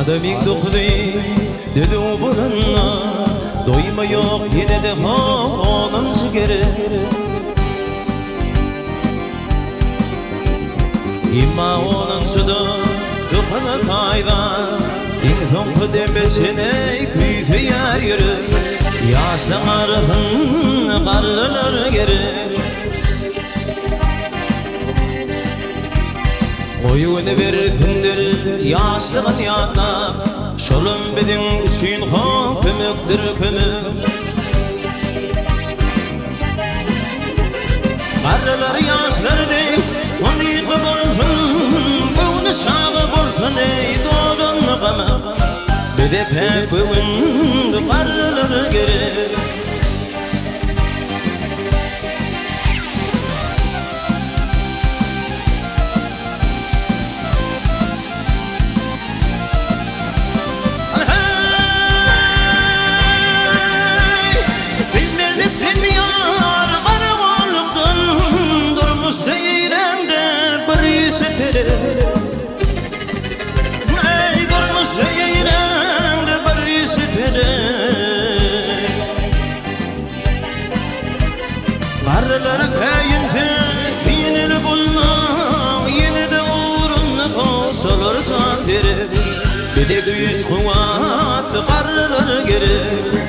Adamın dokudu dedi o buranla doyma yok yine de onun şekeri İmma onun suda dokana taydan İnsan kudemesine küyse yer yürü Yaşlanarın karlılar geri Oyunu versindir yaşlığın yanına Şolun bedin üçün ha kömüktür kömük Karlılar yaşlar dey Ondiği bolsun Boğunu şağı bolsun ey doğrun gama Bede pek boğundu karlılar geri Karlılar kayınca yine bulma yine de uğruna koşulursan derim Bir de güç kuvvet karlılar geri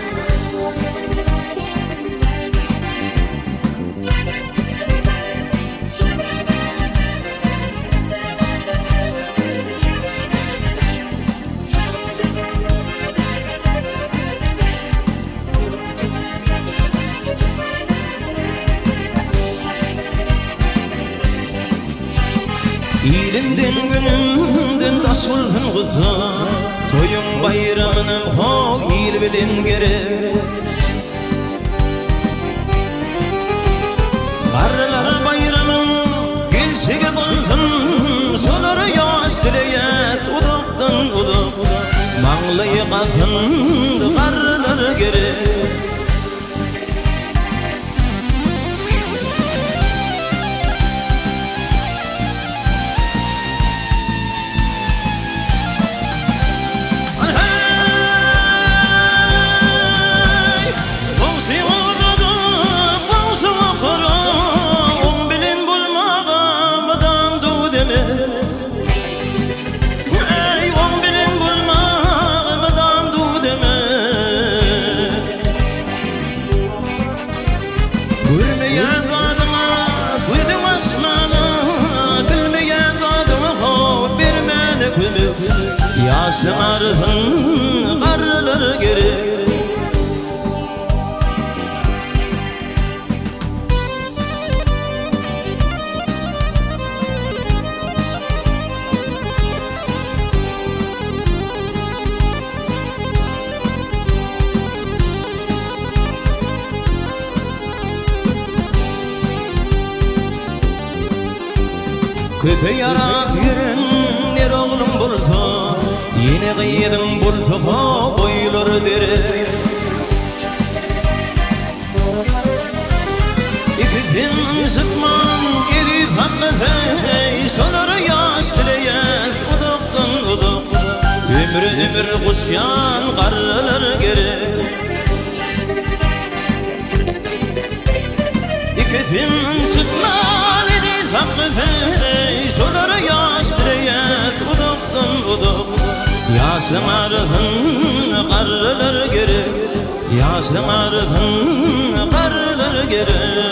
İlimden günümden taş oldun kızım Toyun bayramının ho il bilin geri Karlılar bayramın gelsege boldun Şoları yaş dileyez uduktan uduk Mağlayı kalkın karlılar geri Bilmeyen adıma koydum asmana Bilmeyen adıma koy vermene kömük Yaşlanarın karlılar geri Köpe yara yürün ner oğlum bulsa Yine kıydım bulsa boyları deri İkizim sıkman yedi zammete Şoları yaş dileyez uduktan uduk Ömür kuşyan karlılar geri İkizim sıkman yedi zammete Şoları yaş dileyez uduktan uduk Yaşlanarın karlılar geri Yaşlanarın karlılar geri